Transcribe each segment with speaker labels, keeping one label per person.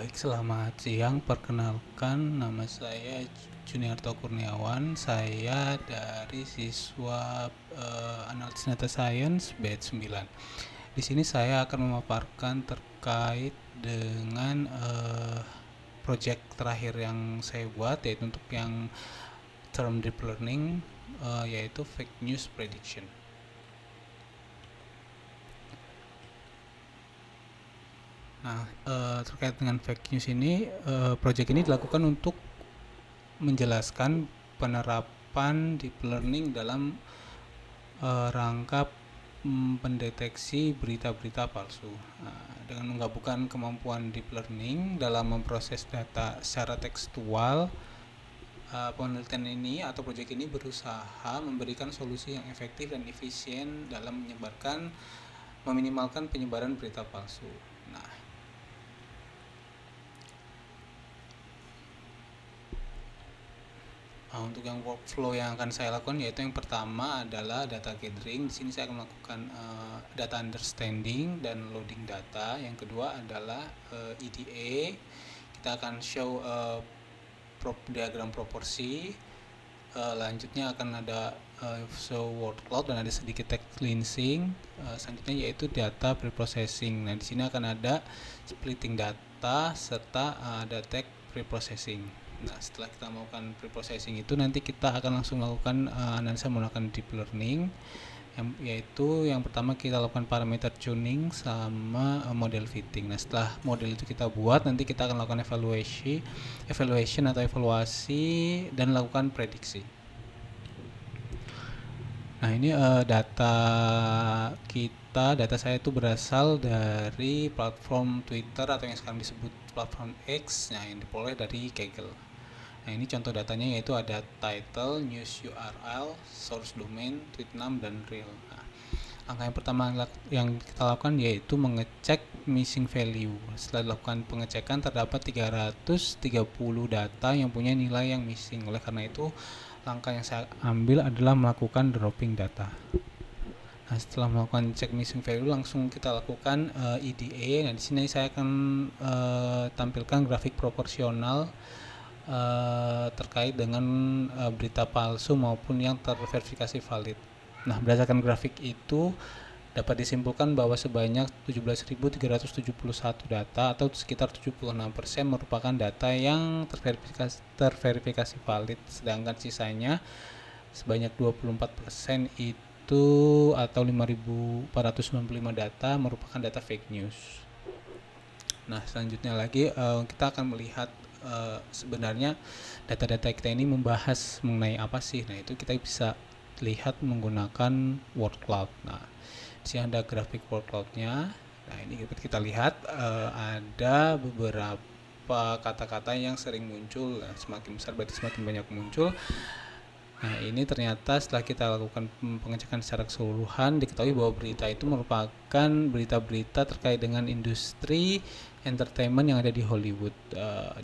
Speaker 1: Baik, selamat siang. Perkenalkan, nama saya Juniarto Kurniawan. Saya dari siswa Analisis Data Science batch 9. Di sini saya akan memaparkan terkait dengan project terakhir yang saya buat, yaitu untuk yang term deep learning, yaitu fake news prediction. Nah, terkait dengan fake news ini, project ini dilakukan untuk menjelaskan penerapan deep learning dalam rangka pendeteksi berita-berita palsu. Dengan menggabungkan kemampuan deep learning dalam memproses data secara tekstual, penelitian ini atau proyek ini berusaha memberikan solusi yang efektif dan efisien dalam meminimalkan penyebaran berita palsu. Untuk yang workflow yang akan saya lakukan, yaitu yang pertama adalah data gathering. Di sini saya akan melakukan data understanding dan loading data. Yang kedua adalah EDA. Kita akan show diagram proporsi. Lanjutnya akan ada show word cloud dan ada sedikit text cleansing. Selanjutnya yaitu data preprocessing. Nah, di sini akan ada splitting data serta ada text preprocessing. Nah, setelah kita melakukan preprocessing itu, nanti kita akan langsung melakukan analisa menggunakan deep learning, yaitu yang pertama kita lakukan parameter tuning sama model fitting. Nah, setelah model itu kita buat, nanti kita akan lakukan evaluation atau evaluasi dan lakukan prediksi. Nah, ini data saya itu berasal dari platform Twitter atau yang sekarang disebut platform X, yang diperoleh dari Kaggle. Nah, ini contoh datanya, yaitu ada title, news URL, source domain, tweet name, dan reel. Nah, langkah yang pertama yang kita lakukan yaitu mengecek missing value. Setelah dilakukan pengecekan, terdapat 330 data yang punya nilai yang missing. Oleh karena itu, langkah yang saya ambil adalah melakukan dropping data. Nah, setelah melakukan cek missing value, langsung kita lakukan EDA. Nah, di sini saya akan tampilkan grafik proporsional terkait dengan berita palsu maupun yang terverifikasi valid. Nah, berdasarkan grafik itu dapat disimpulkan bahwa sebanyak 17.371 data atau sekitar 76% merupakan data yang terverifikasi valid, sedangkan sisanya sebanyak 24% itu atau 5.495 data merupakan data fake news. Nah, selanjutnya lagi kita akan melihat sebenarnya data-data kita ini membahas mengenai apa sih. Nah, itu kita bisa lihat menggunakan word cloud. Nah, di sini ada grafik word cloud-nya. Nah, ini kita lihat ada beberapa kata-kata yang sering muncul. Nah, semakin besar berarti semakin banyak muncul. Nah, ini ternyata setelah kita lakukan pengecekan secara keseluruhan, diketahui bahwa berita itu merupakan berita-berita terkait dengan industri entertainment yang ada di Hollywood,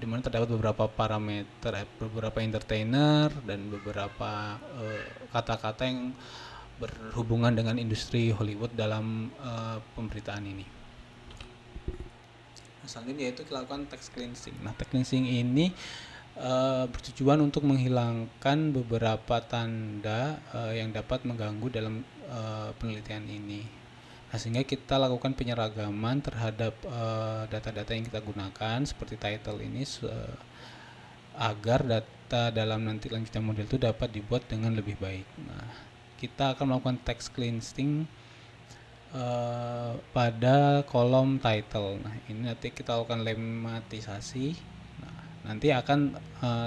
Speaker 1: di mana terdapat beberapa parameter, beberapa entertainer dan beberapa kata-kata yang berhubungan dengan industri Hollywood dalam pemberitaan ini. Nah, selanjutnya yaitu kita lakukan text cleansing. Nah, text cleansing ini bertujuan untuk menghilangkan beberapa tanda yang dapat mengganggu dalam penelitian ini. Nah, sehingga kita lakukan penyeragaman terhadap data-data yang kita gunakan seperti title ini agar data dalam nanti lanjutan model itu dapat dibuat dengan lebih baik. Nah, kita akan melakukan text cleansing pada kolom title. Nah, ini nanti kita lakukan lemmatisasi. Nanti akan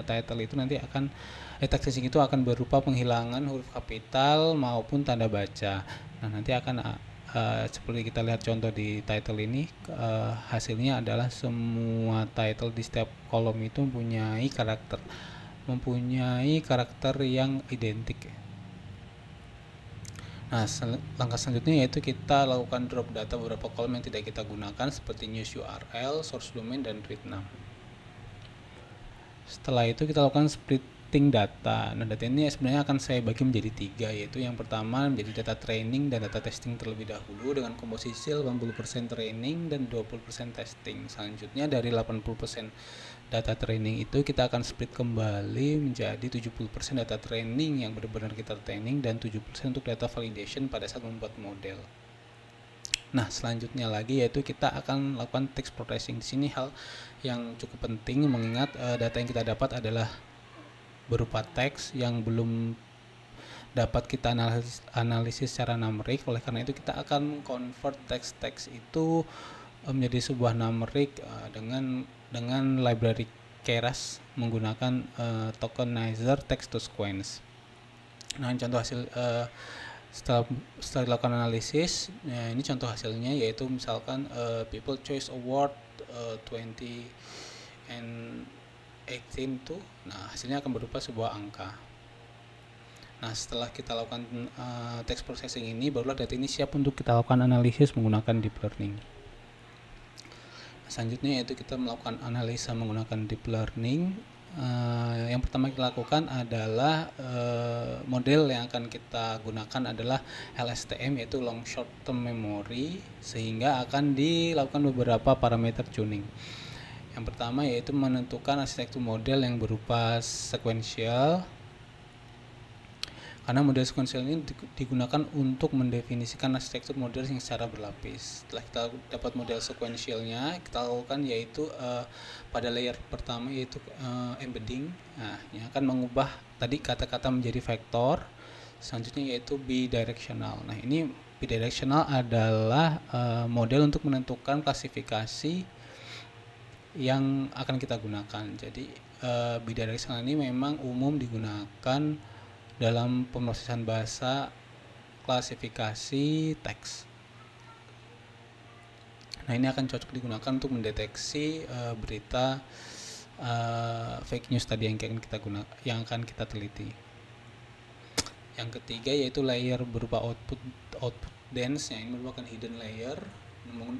Speaker 1: title itu nanti akan text cleansing itu akan berupa penghilangan huruf kapital maupun tanda baca. Nah, nanti akan seperti kita lihat contoh di title ini, hasilnya adalah semua title di setiap kolom itu mempunyai karakter yang identik. Nah, langkah selanjutnya yaitu kita lakukan drop data beberapa kolom yang tidak kita gunakan seperti news URL, source domain, dan tweet name. Setelah itu kita lakukan split testing data. Nah, data ini sebenarnya akan saya bagi menjadi 3, yaitu yang pertama menjadi data training dan data testing terlebih dahulu dengan komposisi 80% training dan 20% testing. Selanjutnya dari 80% data training itu kita akan split kembali menjadi 70% data training yang benar-benar kita training dan 7% untuk data validation pada saat membuat model. Nah, selanjutnya lagi yaitu kita akan lakukan text processing. Di sini hal yang cukup penting mengingat data yang kita dapat adalah berupa teks yang belum dapat kita analisis secara numerik. Oleh karena itu kita akan convert teks itu menjadi sebuah numerik dengan library Keras menggunakan tokenizer text to sequence. Nah, contoh hasil setelah dilakukan analisis, ini contoh hasilnya yaitu misalkan People Choice Award 20 and 18 tuh, nah hasilnya akan berupa sebuah angka. Nah, setelah kita lakukan text processing ini, barulah data ini siap untuk kita lakukan analisis menggunakan deep learning. Selanjutnya yaitu kita melakukan analisa menggunakan deep learning. Yang pertama kita lakukan adalah model yang akan kita gunakan adalah LSTM, yaitu long short term memory, sehingga akan dilakukan beberapa parameter tuning. Yang pertama yaitu menentukan arsitektur model yang berupa sequential, karena model sequential ini digunakan untuk mendefinisikan arsitektur model yang secara berlapis. Setelah kita dapat model sequentialnya, kita lakukan yaitu pada layer pertama yaitu embedding. Nah, yang akan mengubah tadi kata-kata menjadi vektor. Selanjutnya yaitu bidirectional. Nah, ini bidirectional adalah model untuk menentukan klasifikasi yang akan kita gunakan. Jadi bidirectional ini memang umum digunakan dalam pemrosesan bahasa klasifikasi teks. Nah, ini akan cocok digunakan untuk mendeteksi berita fake news tadi yang akan kita teliti. Yang ketiga yaitu layer berupa output dense, yang ini merupakan hidden layer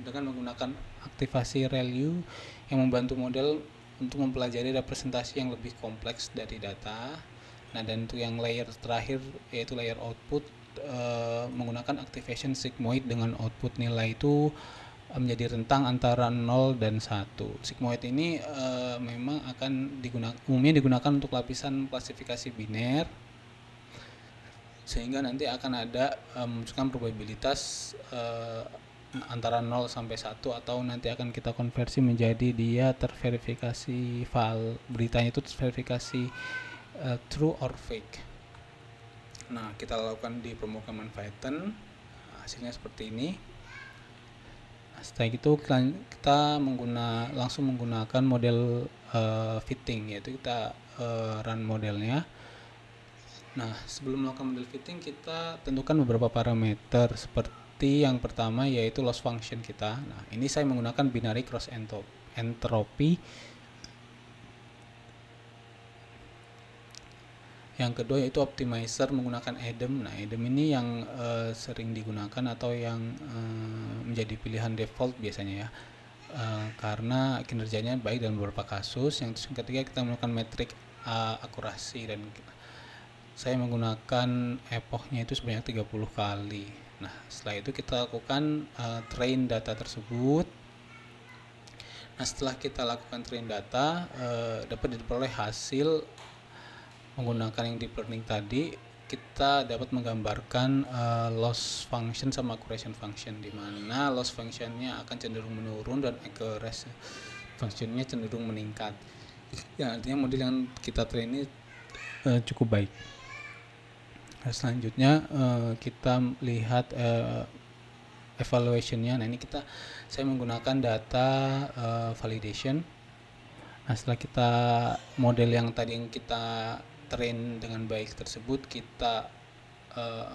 Speaker 1: dengan menggunakan aktivasi ReLU yang membantu model untuk mempelajari representasi yang lebih kompleks dari data. Nah, dan untuk yang layer terakhir yaitu layer output menggunakan activation sigmoid dengan output nilai itu menjadi rentang antara 0 dan 1. Sigmoid ini memang akan umumnya digunakan untuk lapisan klasifikasi biner, sehingga nanti akan ada memunculkan probabilitas antara 0 sampai 1, atau nanti akan kita konversi menjadi dia terverifikasi file beritanya itu terverifikasi true or fake. Nah, kita lakukan di pemrograman Python, hasilnya seperti ini. Nah, setelah itu kita langsung menggunakan model fitting, yaitu kita run modelnya. Nah, sebelum melakukan model fitting kita tentukan beberapa parameter, seperti yang pertama yaitu loss function kita. Nah, ini saya menggunakan binary cross entropy. Yang kedua yaitu optimizer menggunakan ADAM. Nah, ADAM ini yang sering digunakan atau yang menjadi pilihan default biasanya ya, karena kinerjanya baik dalam beberapa kasus. Yang ketiga kita menggunakan metrik akurasi, dan saya menggunakan epochnya itu sebanyak 30 kali. Nah, setelah itu kita lakukan train data tersebut. Nah, setelah kita lakukan train data, dapat diperoleh hasil menggunakan yang deep learning tadi. Kita dapat menggambarkan loss function sama accuracy function, di mana loss functionnya akan cenderung menurun dan accuracy functionnya cenderung meningkat. Ya, artinya model yang kita train ini cukup baik. Nah, selanjutnya kita lihat evaluationnya. Nah, ini saya menggunakan data validation. Nah, setelah kita model yang tadi yang kita train dengan baik tersebut kita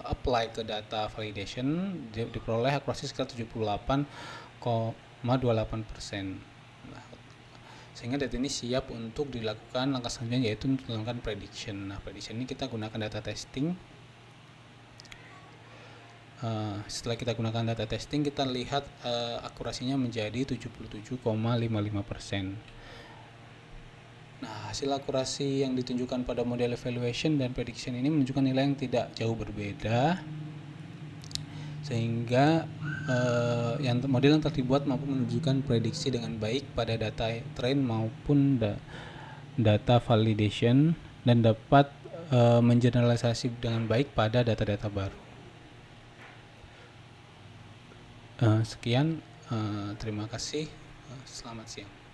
Speaker 1: apply ke data validation, diperoleh akurasi sekitar 78,28%. Nah, sehingga data ini siap untuk dilakukan langkah selanjutnya, yaitu untuk melakukan prediction. Nah, prediction ini kita gunakan data testing. Setelah kita gunakan data testing, kita lihat akurasinya menjadi 77,55%. Nah, hasil akurasi yang ditunjukkan pada model evaluation dan prediction ini menunjukkan nilai yang tidak jauh berbeda, sehingga model yang telah dibuat mampu menunjukkan prediksi dengan baik pada data train maupun data validation, dan dapat mengeneralisasi dengan baik pada data-data baru. Sekian, terima kasih, selamat siang.